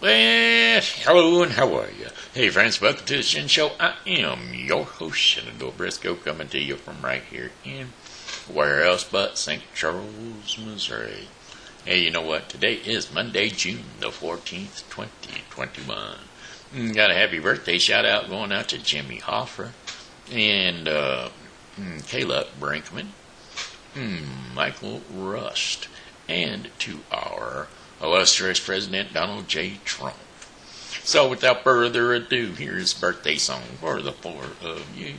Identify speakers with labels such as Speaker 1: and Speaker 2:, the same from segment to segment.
Speaker 1: Well, hello and how are you? Hey friends, welcome to the Shen Show. I am your host, Shenandoah Briscoe, coming to you from right here in where else but St. Charles, Missouri. Hey, you know what? Today is Monday, June the 14th, 2021. Got a happy birthday shout out going out to Jimmy Hafer and Kayla Brinkmann, Michael Rust, and to our illustrious President Donald J. Trump. So without further ado, here's birthday song for the four of you.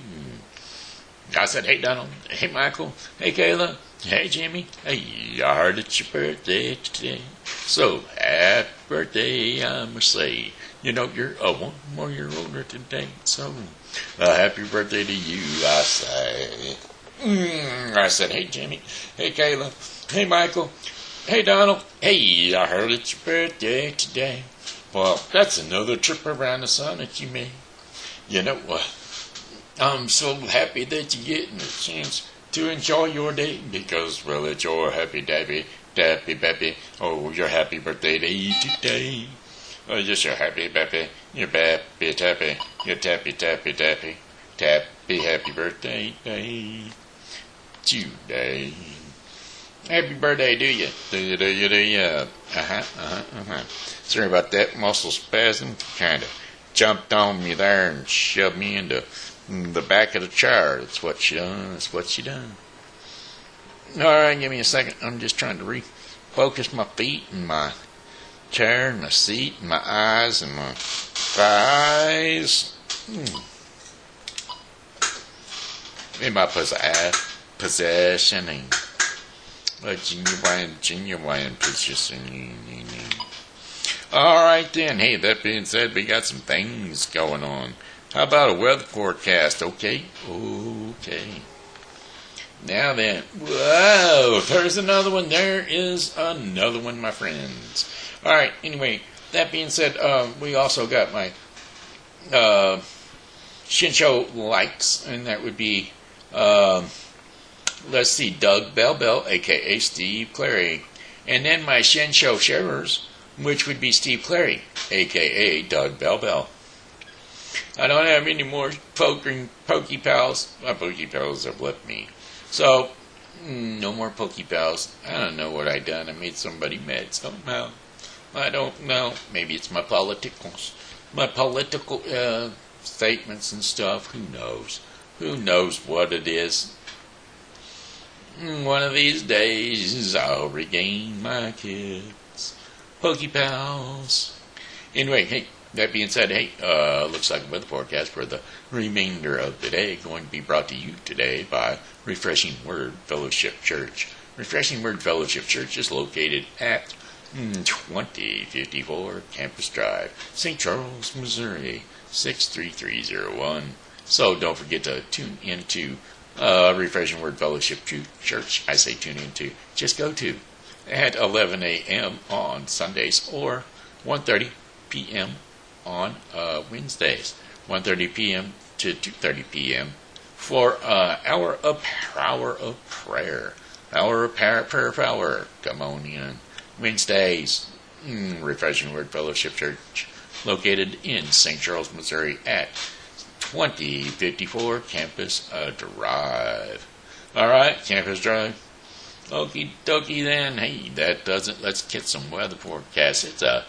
Speaker 1: I said, hey Donald, hey Michael, hey Kayla, hey Jimmy, hey, I heard it's your birthday today. So happy birthday, I must say. You know, you're 1 more year older today, so happy birthday to you, I say. I said, hey Jimmy, hey Kayla, hey Michael, hey Donald, hey, I heard it's your birthday today. Well, that's another trip around the sun that you made. You know what? I'm so happy that you're getting a chance to enjoy your day because, well, it's your happy baby. Oh, your happy birthday day today. Oh, just your happy baby. Your baby tappy. Your tappy. Tappy happy birthday day today. Happy birthday, do you? Do you? Sorry about that muscle spasm. Kind of jumped on me there and shoved me into the back of the chair. That's what she done. All right, give me a second. I'm just trying to refocus my feet and my chair and my seat and my eyes and my thighs. In my possessioning. A genuine positioning. Alright then, hey, that being said, we got some things going on. How about a weather forecast, okay? Now then, whoa, there's another one. There is another one, my friends. Alright, anyway, that being said, we also got my Shen Show likes, and that would be, let's see, Doug Bell, a.k.a. Steve Clary. And then my Shen Show sharers, which would be Steve Clary, a.k.a. Doug Bell. I don't have any more Pokey Pals. My Pokey Pals have left me. So, no more Pokey Pals. I don't know what I done. I made somebody mad somehow. I don't know. Maybe it's my political statements and stuff. Who knows? Who knows what it is? One of these days, I'll regain my kids. Pokey Pals. Anyway, hey, that being said, hey, looks like a weather forecast for the remainder of the day going to be brought to you today by Refreshing Word Fellowship Church. Refreshing Word Fellowship Church is located at 2054 Campus Drive, St. Charles, Missouri, 63301. So don't forget to tune into Refreshing Word Fellowship Church. I say tune into. Just go to at 11 a.m. on Sundays or 1:30 p.m. on Wednesdays. 1:30 p.m. to 2:30 p.m. for hour of prayer. Hour of prayer power. Come on in. Wednesdays. Refreshing Word Fellowship Church located in St. Charles, Missouri at 2054 Campus Drive. Alright, Campus Drive. Okie dokie then. Hey, that does it. Let's get some weather forecast. It's a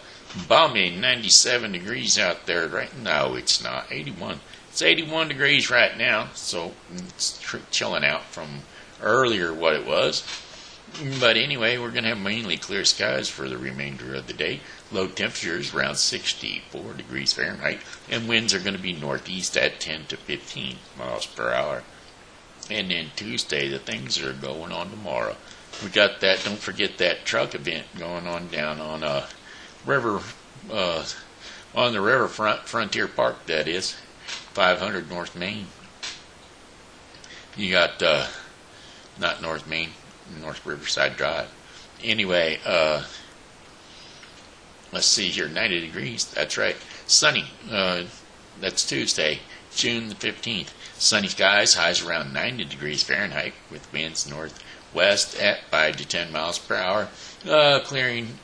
Speaker 1: balmy 97 degrees out there right now. It's not. 81. It's 81 degrees right now. So it's chilling out from earlier what it was. But anyway, we're going to have mainly clear skies for the remainder of the day. Low temperatures around 64 degrees Fahrenheit. And winds are going to be northeast at 10 to 15 miles per hour. And then Tuesday, the things that are going on tomorrow. We got that, don't forget that truck event going on down on river, on the riverfront, Frontier Park, that is. 500 North Main. You got, not North Main, North Riverside Drive. Anyway, let's see here, 90 degrees, that's right. Sunny, that's Tuesday, June the 15th. Sunny skies, highs around 90 degrees Fahrenheit with winds northwest at 5 to 10 miles per hour. Clearing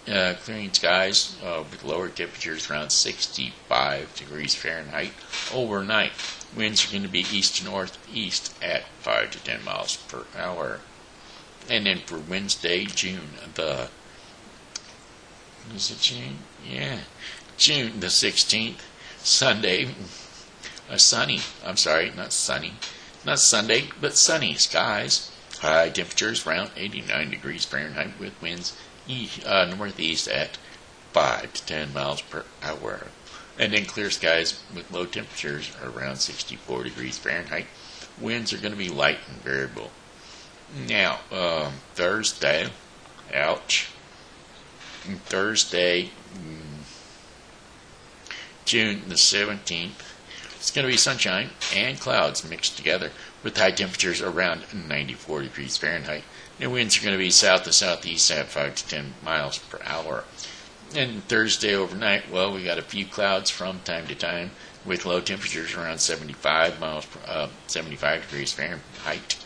Speaker 1: skies with lower temperatures around 65 degrees Fahrenheit overnight. Winds are going to be east to northeast at 5 to 10 miles per hour. And then for Wednesday, June the June the 16th, Sunday, not Sunday, but sunny skies. High temperatures around 89 degrees Fahrenheit with winds northeast at 5 to 10 miles per hour. And then clear skies with low temperatures around 64 degrees Fahrenheit. Winds are going to be light and variable. Now, Thursday, June the 17th, it's going to be sunshine and clouds mixed together with high temperatures around 94 degrees Fahrenheit. And winds are going to be south to southeast at 5 to 10 miles per hour. And Thursday overnight, well, we got a few clouds from time to time with low temperatures around 75 degrees Fahrenheit.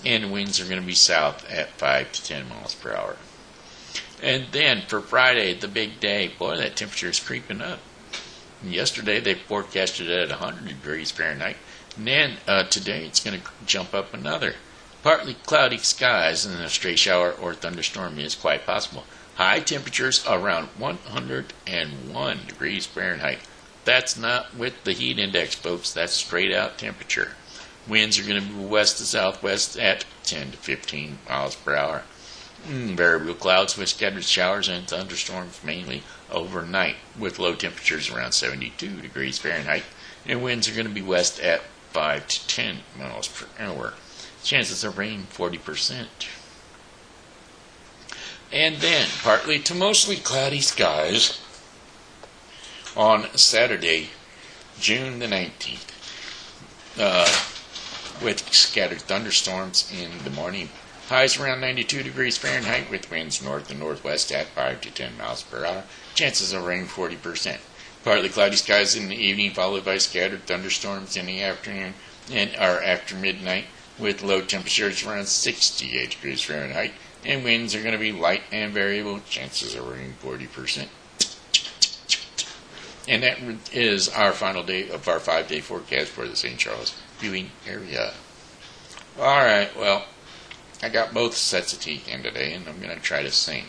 Speaker 1: And winds are going to be south at 5 to 10 miles per hour. And then for Friday, the big day, boy, that temperature is creeping up. Yesterday they forecasted it at 100 degrees Fahrenheit. And then today it's going to jump up another. Partly cloudy skies and a stray shower or thunderstorm is quite possible. High temperatures around 101 degrees Fahrenheit. That's not with the heat index, folks. That's straight out temperature. Winds are going to be west to southwest at 10 to 15 miles per hour. Variable clouds with scattered showers and thunderstorms mainly overnight with low temperatures around 72 degrees Fahrenheit. And winds are going to be west at 5 to 10 miles per hour. Chances of rain 40%. And then partly to mostly cloudy skies on Saturday, June the 19th, with scattered thunderstorms in the morning. Highs around 92 degrees Fahrenheit with winds north and northwest at 5 to 10 miles per hour. Chances of rain 40%. Partly cloudy skies in the evening followed by scattered thunderstorms in the afternoon and after midnight with low temperatures around 68 degrees Fahrenheit. And winds are going to be light and variable. Chances of rain 40%. And that is our final day of our 5-day forecast for the St. Charles viewing area. Alright, well, I got both sets of teeth in today, and I'm going to try to sing.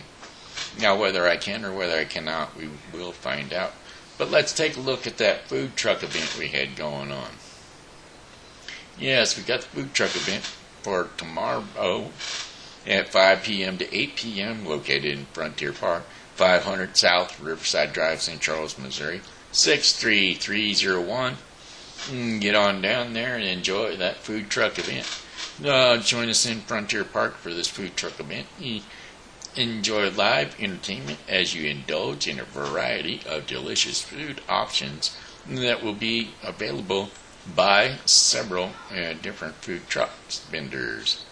Speaker 1: Now, whether I can or whether I cannot, we will find out. But let's take a look at that food truck event we had going on. Yes, we got the food truck event for tomorrow at 5 p.m. to 8 p.m. located in Frontier Park, 500 South Riverside Drive, St. Charles, Missouri, 63301. Get on down there and enjoy that food truck event. Join us in Frontier Park for this food truck event. Enjoy live entertainment as you indulge in a variety of delicious food options that will be available by several different food trucks vendors.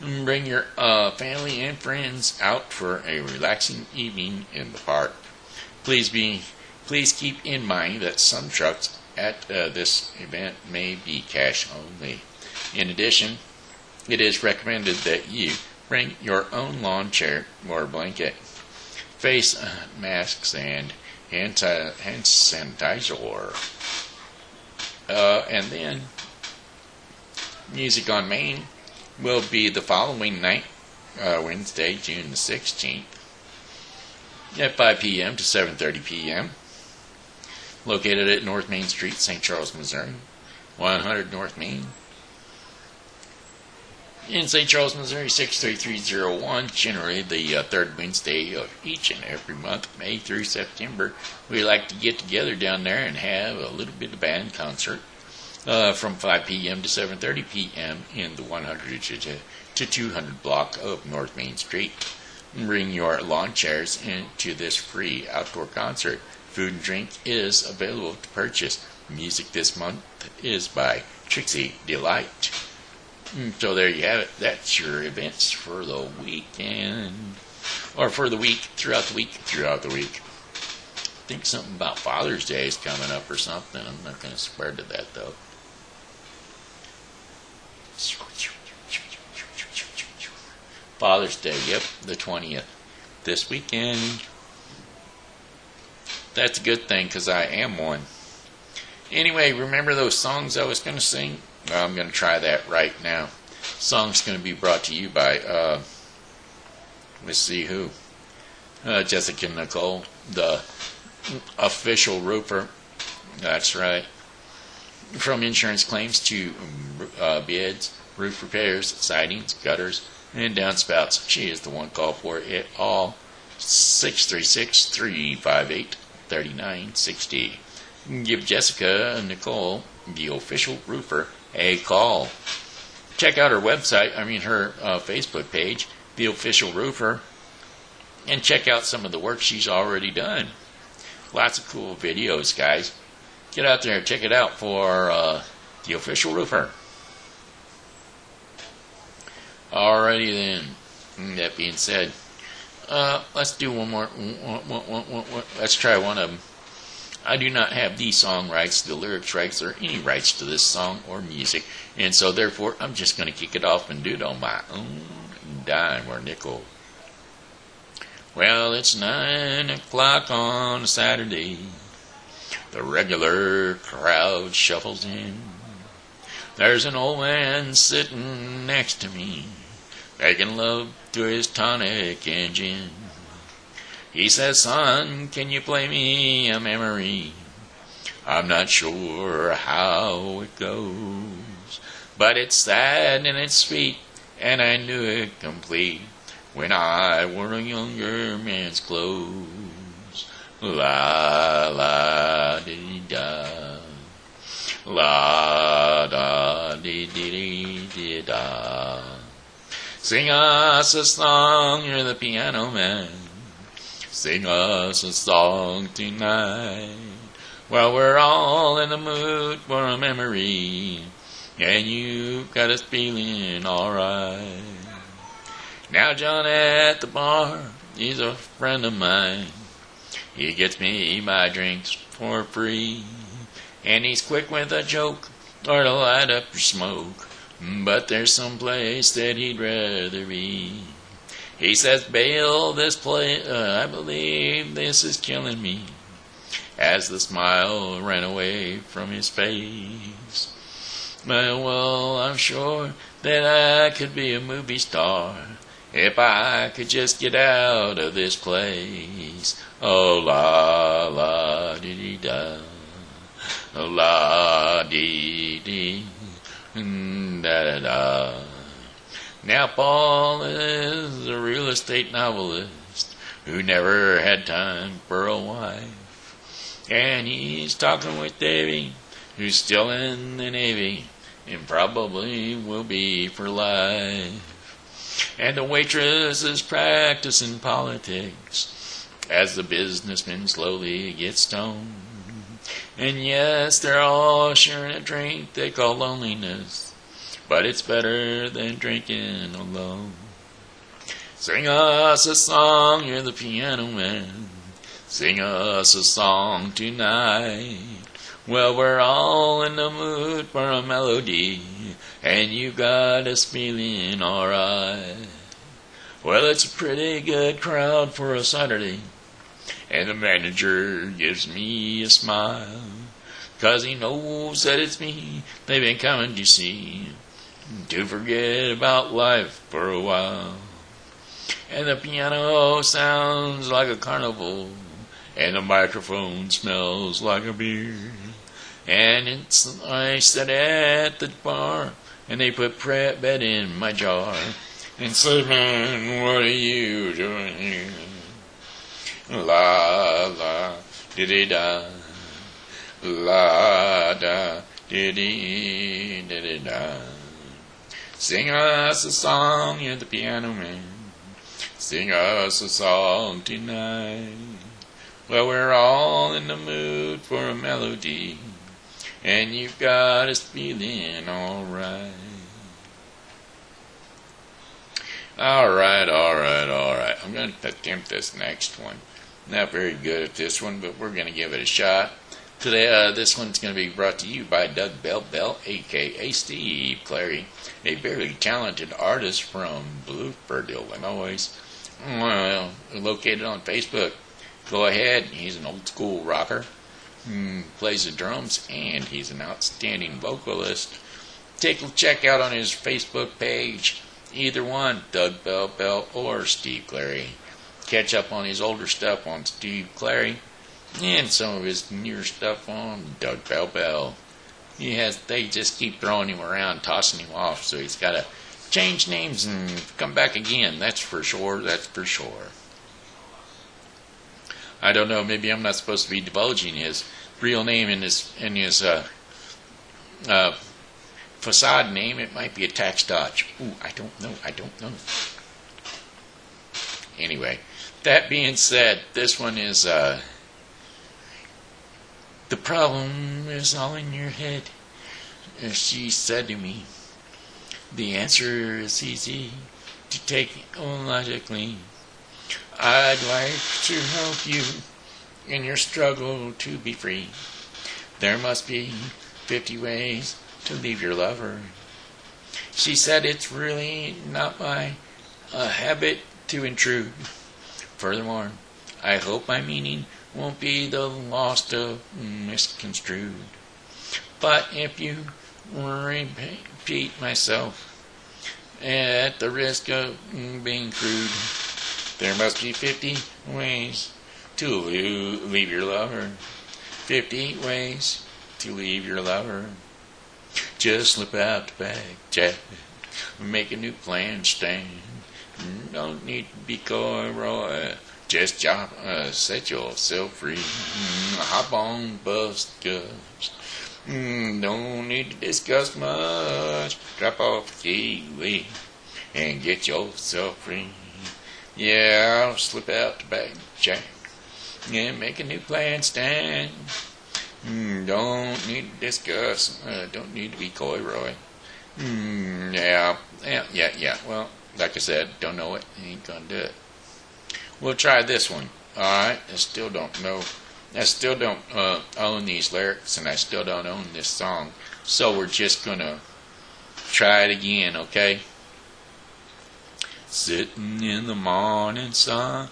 Speaker 1: Bring your family and friends out for a relaxing evening in the park. Please keep in mind that some trucks at this event may be cash only. In addition, it is recommended that you bring your own lawn chair or blanket, face masks, and hand sanitizer. And then, Music on Main will be the following night, Wednesday, June the 16th, at 5 p.m. to 7:30 p.m., located at North Main Street, St. Charles, Missouri, 100 North Main. In St. Charles, Missouri, 63301, generally the third Wednesday of each and every month, May through September, we like to get together down there and have a little bit of band concert from 5 p.m. to 7:30 p.m. in the 100 to 200 block of North Main Street. Bring your lawn chairs into this free outdoor concert. Food and drink is available to purchase. Music this month is by Trixie Delight. So there you have it. That's your events for the weekend. Or for the week, throughout the week. I think something about Father's Day is coming up or something. I'm not going to swear to that, though. Father's Day, yep, the 20th. this weekend. That's a good thing, because I am one. Anyway, remember those songs I was going to sing? Well, I'm going to try that right now. Song's going to be brought to you by, let's see who. Jessica Nicole, the official roofer. That's right. From insurance claims to bids, roof repairs, sidings, gutters, and downspouts. She is the one call for it all. 636-358-3960. Give Jessica Nicole, the official roofer, a call. Check out her website, her Facebook page, the official roofer, and check out some of the work she's already done. Lots of cool videos, guys. Get out there and check it out for the official roofer. Alrighty then. That being said, let's do one more. Let's try one of them. I do not have the song rights, the lyrics rights, or any rights to this song or music, and so therefore I'm just going to kick it off and do it on my own dime or nickel. Well, it's 9 o'clock on a Saturday. The regular crowd shuffles in. There's an old man sitting next to me, making love to his tonic and gin. He says, son, can you play me a memory? I'm not sure how it goes, but it's sad and it's sweet, and I knew it complete when I wore a younger man's clothes. La la dee da, la da dee dee dee da. Sing us a song, you're the piano man. Sing us a song tonight. Well, we're all in the mood for a memory, and you got us feeling alright. Now John at the bar, he's a friend of mine. He gets me my drinks for free, and he's quick with a joke or to light up your smoke. But there's some place that he'd rather be. He says, bail this place, I believe this is killing me, as the smile ran away from his face. Well, I'm sure that I could be a movie star if I could just get out of this place. Oh, la, la, dee, dee, da, oh, la, dee, dee, da, da, da. Now Paul is a real estate novelist who never had time for a wife. And he's talking with Davy, who's still in the Navy and probably will be for life. And the waitress is practicing politics as the businessman slowly gets stoned. And yes, they're all sharing a drink they call loneliness, but it's better than drinking alone. Sing us a song, you're the piano man. Sing us a song tonight. Well, we're all in the mood for a melody, and you got us feeling alright. Well, it's a pretty good crowd for a Saturday, and the manager gives me a smile, 'cause he knows that it's me they've been coming to see, to forget about life for a while. And the piano sounds like a carnival, and the microphone smells like a beer. And I sat at the bar, and they put bread in my jar, and said, man, what are you doing here? La, la, dee-dee-da, la, da, dee-dee, dee-dee-da. Sing us a song, you're the piano man. Sing us a song tonight. Well, we're all in the mood for a melody, and you've got us feeling alright. Alright. I'm going to attempt this next one. Not very good at this one, but we're going to give it a shot. Today, this one's going to be brought to you by Doug Bell, a.k.a. Steve Clary, a very talented artist from Blueford, Illinois. Well, located on Facebook. Go ahead. He's an old school rocker. Plays the drums, and he's an outstanding vocalist. Check out on his Facebook page. Either one, Doug Bell or Steve Clary. Catch up on his older stuff on Steve Clary, and some of his newer stuff on Doug Bell. They just keep throwing him around, tossing him off, so he's got to change names and come back again. That's for sure. I don't know. Maybe I'm not supposed to be divulging his real name and his facade name. It might be a tax dodge. Ooh, I don't know. Anyway, that being said, this one is the problem is all in your head. As she said to me, the answer is easy to take logically. I'd like to help you in your struggle to be free. There must be 50 ways to leave your lover. She said it's really not my habit to intrude. Furthermore, I hope my meaning won't be the lost of misconstrued. But if you repeat myself at the risk of being crude, there must be 50 ways to leave your lover. 50 ways to leave your lover. Just slip out the bag, Jack. Make a new plan, stand. Don't need to be coy, Roy. Just set yourself free. Hop on bus cuffs. Don't need to discuss much. Drop off the key and get yourself free. Yeah, I'll slip out the bag, Jack. Yeah, make a new plan, stand. Don't need to discuss. Don't need to be coy, Roy. Yeah. Well, like I said, don't know it. Ain't gonna do it. We'll try this one. Alright, I still don't know. I still don't own these lyrics, and I still don't own this song. So we're just gonna try it again, okay? Sitting in the morning sun,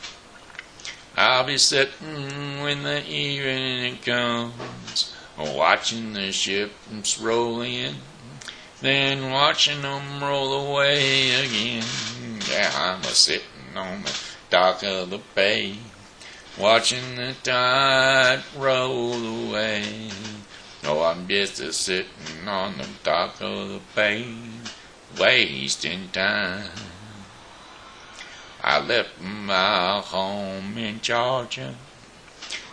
Speaker 1: I'll be sitting when the evening comes, watching the ships roll in, then watching them roll away again. Yeah, I'm a-sitting on the dock of the bay, watching the tide roll away. Oh, I'm just a-sitting on the dock of the bay, wasting time. I left my home in Georgia,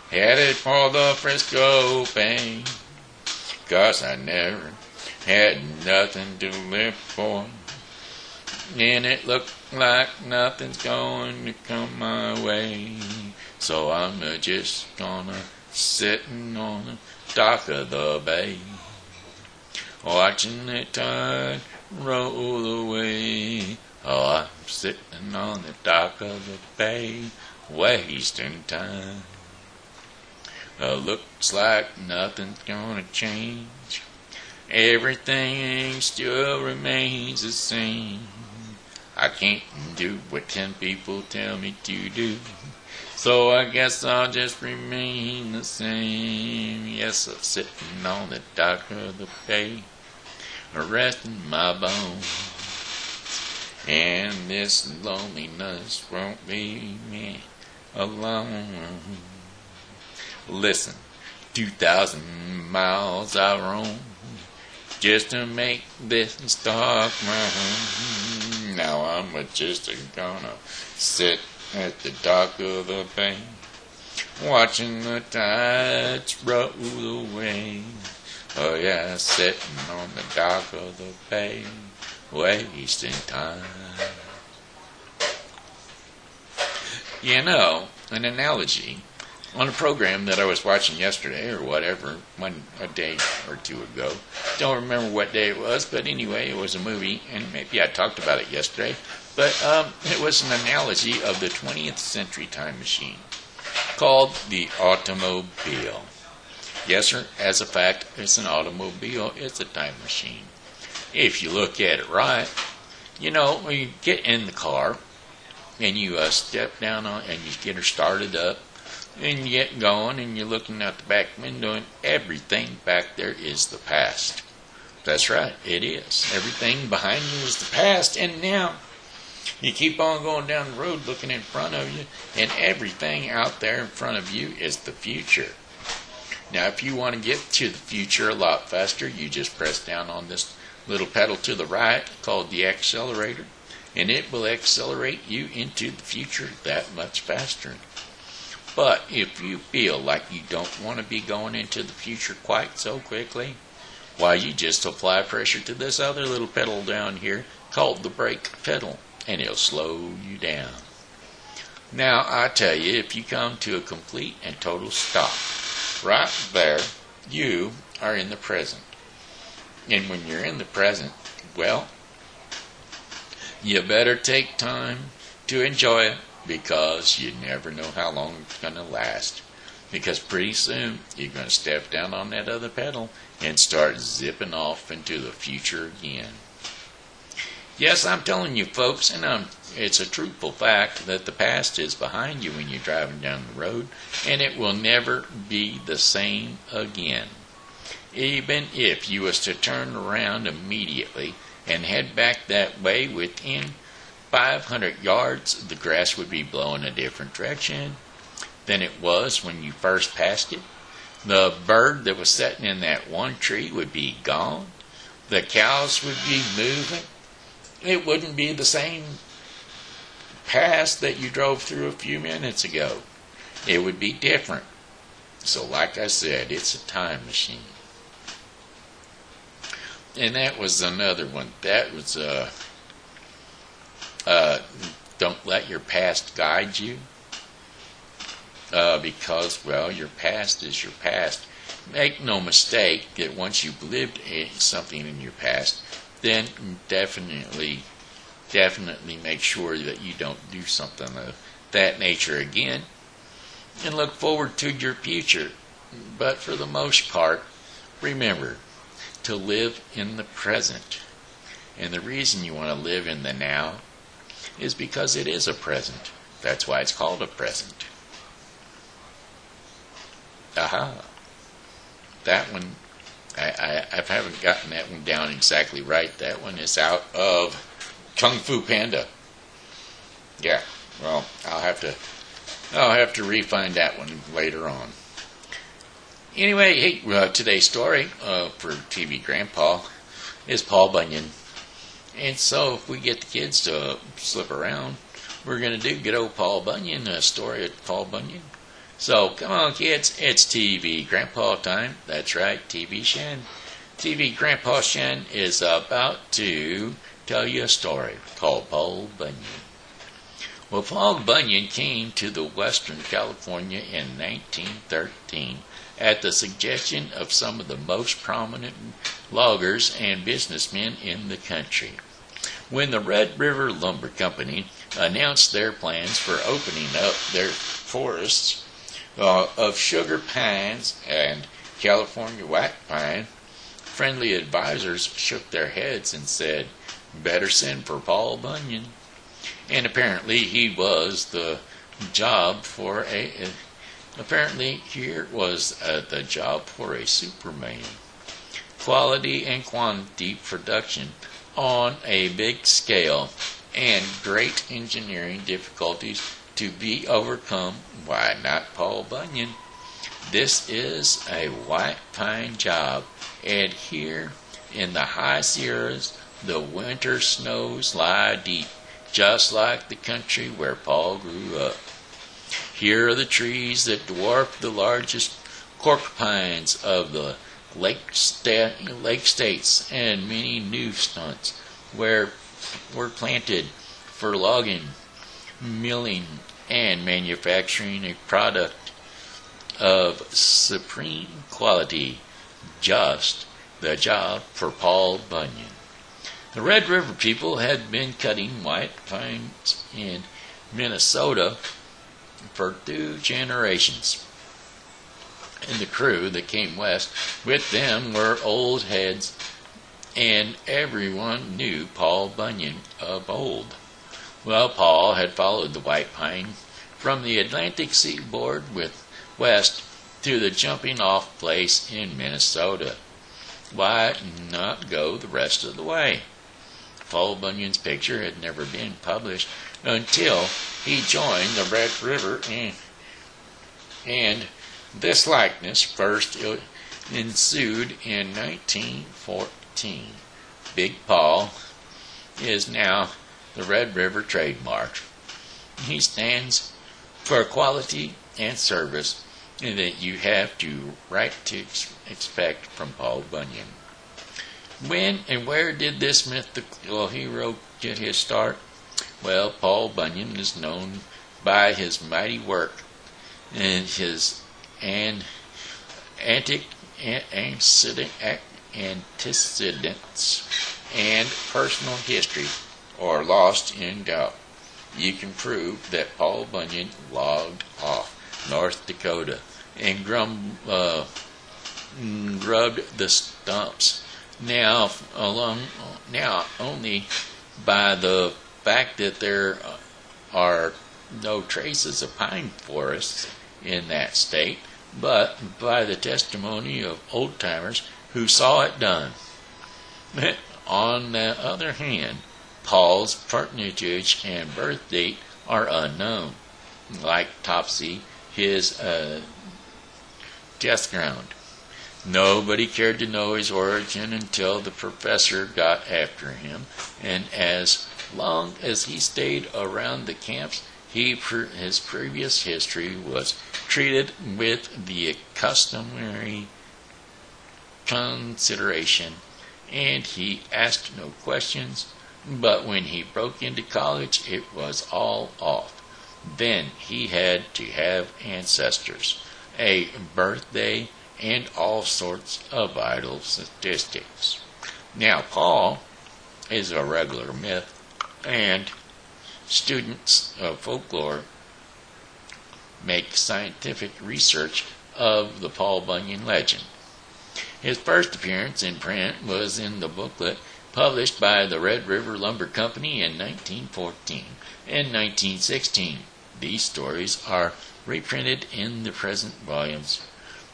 Speaker 1: headed for the Frisco Bay, 'cause I never had nothing to live for, and it looked like nothing's going to come my way. So I'm just gonna sitting on the dock of the bay, watching the tide roll away. Oh, I'm sitting on the dock of the bay, wasting time. Looks like nothing's gonna change. Everything still remains the same. I can't do what 10 people tell me to do, so I guess I'll just remain the same. Yes, I'm sitting on the dock of the bay, resting my bones. And this loneliness won't leave me alone. Listen, 2,000 miles I roam just to make this stock my home. Now I'm just gonna sit at the dock of the bay, watching the tides roll away. Oh yeah, sitting on the dock of the bay, wasting time. You know, an analogy on a program that I was watching yesterday or whatever, a day or two ago. Don't remember what day it was, but anyway, it was a movie, and maybe I talked about it yesterday. But it was an analogy of the 20th century time machine called the automobile. Yes, sir, as a fact, it's an automobile. It's a time machine. If you look at it right, you know, when you get in the car, and you step down on and you get her started up, and you get going, and you're looking out the back window, and everything back there is the past. That's right, it is. Everything behind you is the past, and now you keep on going down the road looking in front of you, and everything out there in front of you is the future. Now, if you want to get to the future a lot faster, you just press down on this little pedal to the right called the accelerator, and it will accelerate you into the future that much faster. But if you feel like you don't want to be going into the future quite so quickly, why, you just apply pressure to this other little pedal down here called the brake pedal, and it'll slow you down. Now, I tell you, if you come to a complete and total stop, right there, you are in the present. And when you're in the present, well, you better take time to enjoy it, because you never know how long it's going to last. Because pretty soon, you're going to step down on that other pedal and start zipping off into the future again. Yes, I'm telling you, folks, and it's a truthful fact that the past is behind you when you're driving down the road, and it will never be the same again. Even if you was to turn around immediately and head back that way, within 500 yards, the grass would be blowing a different direction than it was when you first passed it. The bird that was sitting in that one tree would be gone. The cows would be moving. It wouldn't be the same pass that you drove through a few minutes ago. It would be different. So like I said, it's a time machine. And that was another one. That was don't let your past guide you. Because, well, your past is your past. Make no mistake that once you've lived something in your past, then definitely make sure that you don't do something of that nature again, and look forward to your future. But for the most part, remember to live in the present. And the reason you want to live in the now is because it is a present. That's why it's called a present. Aha. That one, I haven't gotten that one down exactly right. That one is out of Kung Fu Panda. Yeah, well, I'll have to re-find that one later on. Anyway, hey, today's story for TV Grandpa is Paul Bunyan. And so if we get the kids to slip around, we're going to do good old Paul Bunyan, a story of Paul Bunyan. So come on, kids, it's TV Grandpa time. That's right, TV Shen. TV Grandpa Shen is about to tell you a story called Paul Bunyan. Well, Paul Bunyan came to the Western California in 1913 at the suggestion of some of the most prominent loggers and businessmen in the country. When the Red River Lumber Company announced their plans for opening up their forests of sugar pines and California white pine, friendly advisors shook their heads and said, "Better send for Paul Bunyan." And apparently he was the job for a Superman. Quality and quantity production on a big scale, and great engineering difficulties to be overcome. Why not Paul Bunyan? This is a white pine job, and here in the high Sierras, the winter snows lie deep, just like the country where Paul grew up. Here are the trees that dwarf the largest cork pines of the lake states, and many new stunts were planted for logging, milling, and manufacturing a product of supreme quality. Just the job for Paul Bunyan. The Red River people had been cutting white pines in Minnesota for 2 generations. And the crew that came west with them were old heads, and everyone knew Paul Bunyan of old. Well, Paul had followed the white pine from the Atlantic seaboard west to the jumping off place in Minnesota. Why not go the rest of the way? Paul Bunyan's picture had never been published until he joined the Red River, and this likeness first ensued in 1914. Big Paul is now the Red River trademark. He stands for quality and service that you have to right to expect from Paul Bunyan. When and where did this mythical hero get his start? Well, Paul Bunyan is known by his mighty work and his antecedents and personal history are lost in doubt. You can prove that Paul Bunyan logged off North Dakota and grubbed the stumps. Now only by the fact that there are no traces of pine forests in that state, but by the testimony of old-timers who saw it done. On the other hand, Paul's parentage and birth date are unknown. Like Topsy, his death ground. Nobody cared to know his origin until the professor got after him, and as long as he stayed around the camps, his previous history was treated with the customary consideration, and he asked no questions. But when he broke into college, it was all off. Then he had to have ancestors, a birthday, and all sorts of vital statistics. Now, Paul is a regular myth, and students of folklore make scientific research of the Paul Bunyan legend. His first appearance in print was in the booklet published by the Red River Lumber Company in 1914 and 1916. These stories are reprinted in the present volumes.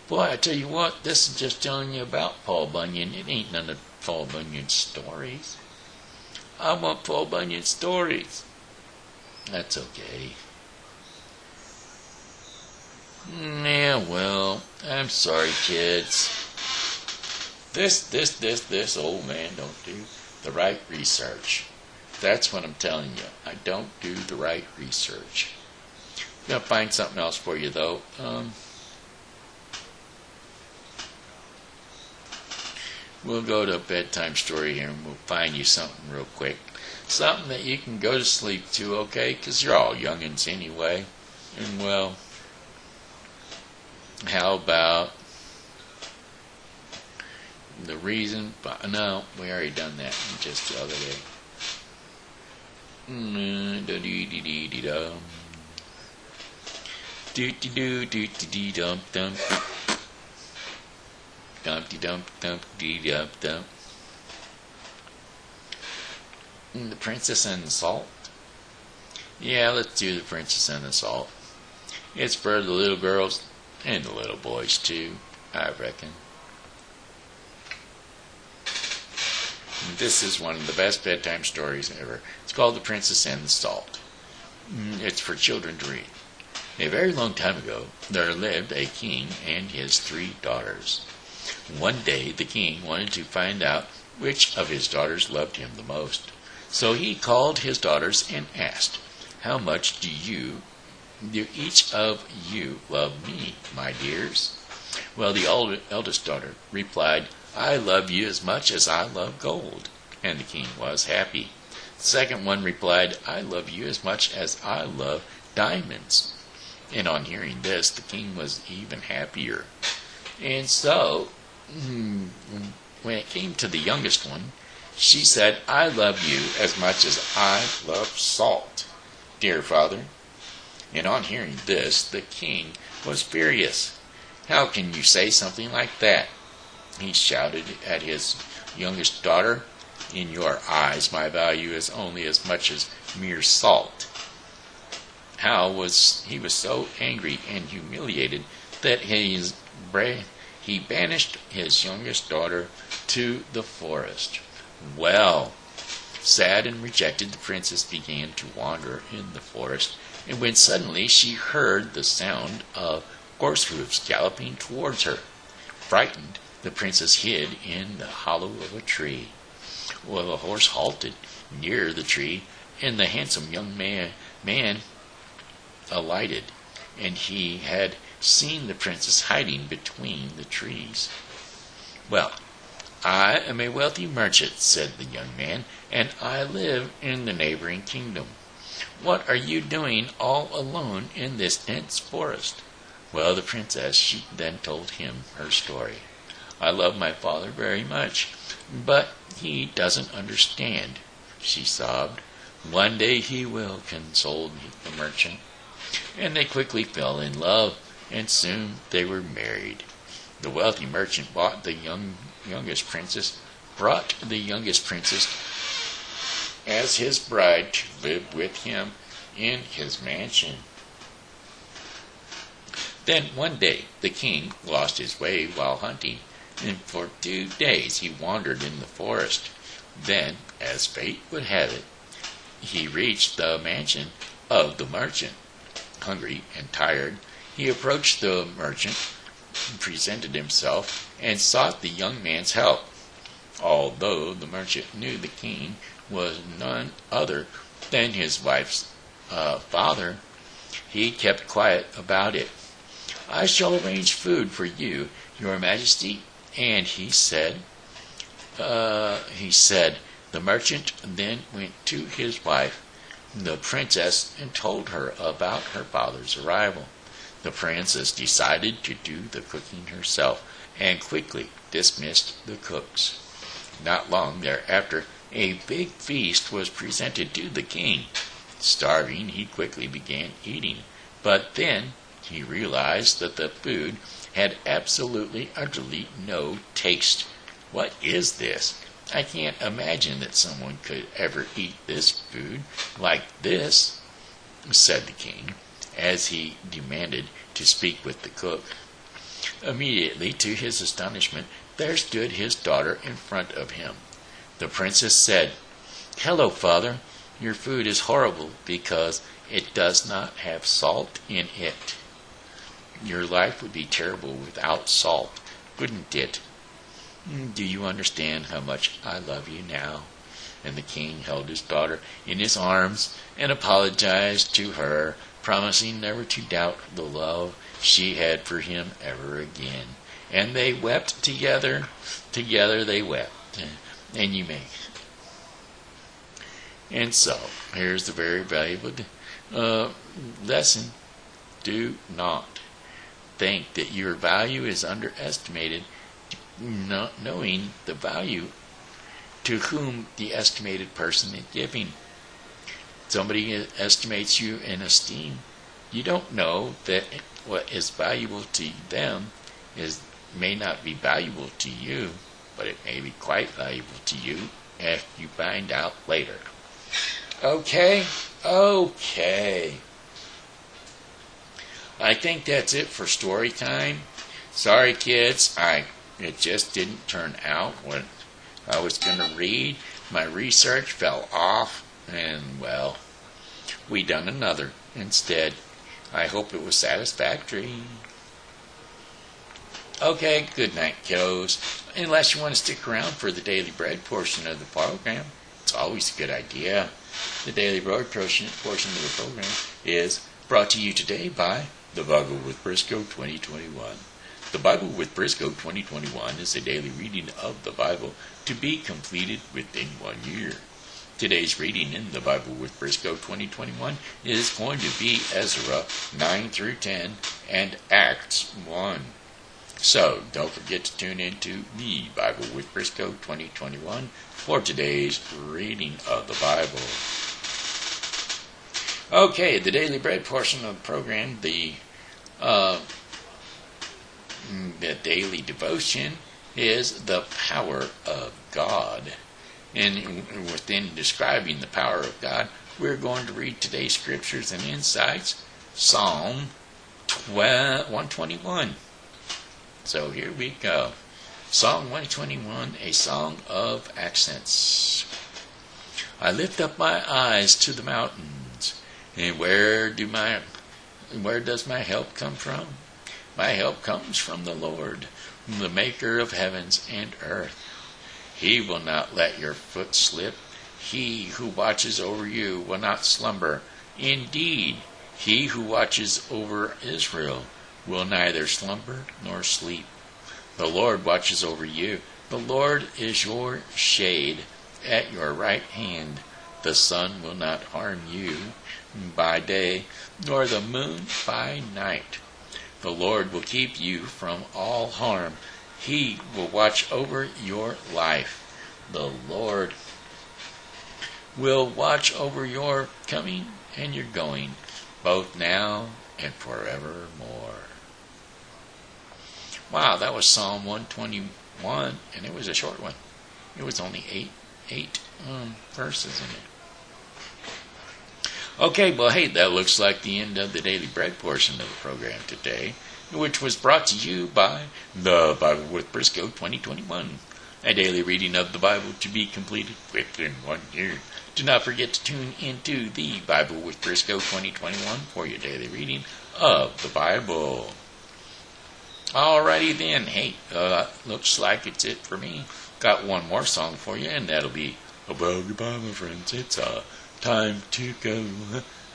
Speaker 1: Boy, I tell you what, this is just telling you about Paul Bunyan. It ain't none of Paul Bunyan's stories. I want Paul Bunyan stories. That's okay. Yeah, well, I'm sorry, kids. This old man don't do the right research. That's what I'm telling you. I don't do the right research. I'm going to find something else for you, though. We'll go to a bedtime story here, and we'll find you something real quick. Something that you can go to sleep to, okay? Because you're all youngins anyway. And, well, how about the reason? No, we already done that just the other day. Do-do-do-do-do-dum-dum. Dumpty-dump-dump-dee-dump-dump. The Princess and the Salt? Yeah, let's do the Princess and the Salt. It's for the little girls and the little boys, too, I reckon. This is one of the best bedtime stories ever. It's called The Princess and the Salt. It's for children to read. A very long time ago, there lived a king and his 3 daughters. One day, the king wanted to find out which of his daughters loved him the most. So he called his daughters and asked, "How much do each of you love me, my dears?" Well, the eldest daughter replied, "I love you as much as I love gold." And the king was happy. The second one replied, "I love you as much as I love diamonds." And on hearing this, the king was even happier. And so, when it came to the youngest one, she said, "I love you as much as I love salt, dear father." And on hearing this, the king was furious. "How can you say something like that?" He shouted at his youngest daughter. "In your eyes, my value is only as much as mere salt. He was so angry and humiliated that he banished his youngest daughter to the forest. Well, sad and rejected, the princess began to wander in the forest, and when suddenly she heard the sound of horse hoofs galloping towards her. Frightened, the princess hid in the hollow of a tree. Well, the horse halted near the tree, and the handsome young man alighted, and he had seen the princess hiding between the trees. "Well, I am a wealthy merchant," said the young man, "and I live in the neighboring kingdom. What are you doing all alone in this dense forest?" Well, the princess, she then told him her story. "I love my father very much, but he doesn't understand," she sobbed. "One day he will," consoled the merchant. And they quickly fell in love, and soon they were married. The wealthy merchant brought the youngest princess as his bride to live with him in his mansion. Then one day the king lost his way while hunting, and for 2 days he wandered in the forest. Then, as fate would have it, he reached the mansion of the merchant. Hungry and tired, he approached the merchant, presented himself, and sought the young man's help. Although the merchant knew the king was none other than his wife's father, he kept quiet about it. "I shall arrange food for you, your majesty," and he said. The merchant then went to his wife, the princess, and told her about her father's arrival. The princess decided to do the cooking herself, and quickly dismissed the cooks. Not long thereafter, a big feast was presented to the king. Starving, he quickly began eating, but then he realized that the food had absolutely, utterly no taste. "What is this? I can't imagine that someone could ever eat this food like this," said the king, as he demanded to speak with the cook. Immediately, to his astonishment, there stood his daughter in front of him. The princess said, "Hello, father. Your food is horrible because it does not have salt in it. Your life would be terrible without salt, wouldn't it? Do you understand how much I love you now?" And the king held his daughter in his arms and apologized to her, promising never to doubt the love she had for him ever again. And they wept together. Together they wept. And you may. And so, here's the very valuable lesson. Do not think that your value is underestimated, not knowing the value to whom the estimated person is giving. Somebody estimates you in esteem. You don't know that what is valuable to them may not be valuable to you, but it may be quite valuable to you if you find out later. Okay. I think that's it for story time. Sorry, kids, it just didn't turn out what I was going to read. My research fell off, and, well, we done another instead. I hope it was satisfactory. Okay, good night, kiddos. Unless you want to stick around for the Daily Bread portion of the program, it's always a good idea. The Daily Bread portion of the program is brought to you today by The Bible with Briscoe 2021. The Bible with Briscoe 2021 is a daily reading of the Bible to be completed within 1 year. Today's reading in the Bible with Briscoe 2021 is going to be Ezra 9 through 10 and Acts 1. So, don't forget to tune into the Bible with Briscoe 2021 for today's reading of the Bible. Okay, the Daily Bread portion of the program, the daily devotion is the power of God. And within describing the power of God, we're going to read today's scriptures and insights, Psalm 121. So here we go. Psalm 121, a song of accents. I lift up my eyes to the mountains, and where does my help come from? My help comes from the Lord, the maker of heavens and earth. He will not let your foot slip. He who watches over you will not slumber. Indeed, he who watches over Israel will neither slumber nor sleep. The Lord watches over you. The Lord is your shade at your right hand. The sun will not harm you by day, nor the moon by night. The Lord will keep you from all harm. He will watch over your life. The Lord will watch over your coming and your going, both now and forevermore. Wow, that was Psalm 121, and it was a short one. It was only eight verses in it. Okay, well, hey, that looks like the end of the Daily Bread portion of the program today, which was brought to you by the Bible with Briscoe 2021, a daily reading of the Bible to be completed within 1 year. Do not forget to tune into the Bible with Briscoe 2021 for your daily reading of the Bible. Alrighty then, hey, looks like it's it for me. Got one more song for you, and that'll be, well, goodbye, my friends, it's time to go.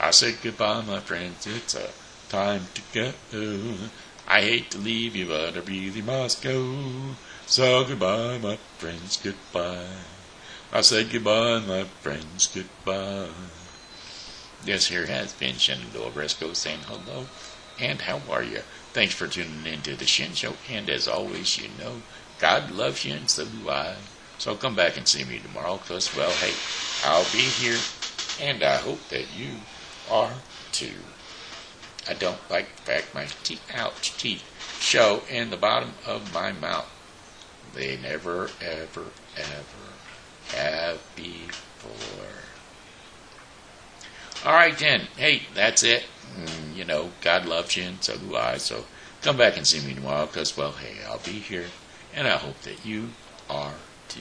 Speaker 1: I said goodbye, my friends, it's time to go. I hate to leave you, but I really must go. So goodbye, my friends, goodbye. I said goodbye, my friends, goodbye. This here has been Shenandoah Briscoe saying hello, and how are you? Thanks for tuning in to the Shen Show, and as always, you know, God loves you, and so do I. So come back and see me tomorrow, because, well, hey, I'll be here, and I hope that you are too. I don't like the fact my teeth show in the bottom of my mouth. They never, ever, ever have before. Alright then, hey, that's it. You know, God loves you, and so do I. So come back and see me tomorrow, because, well, hey, I'll be here, and I hope that you are too.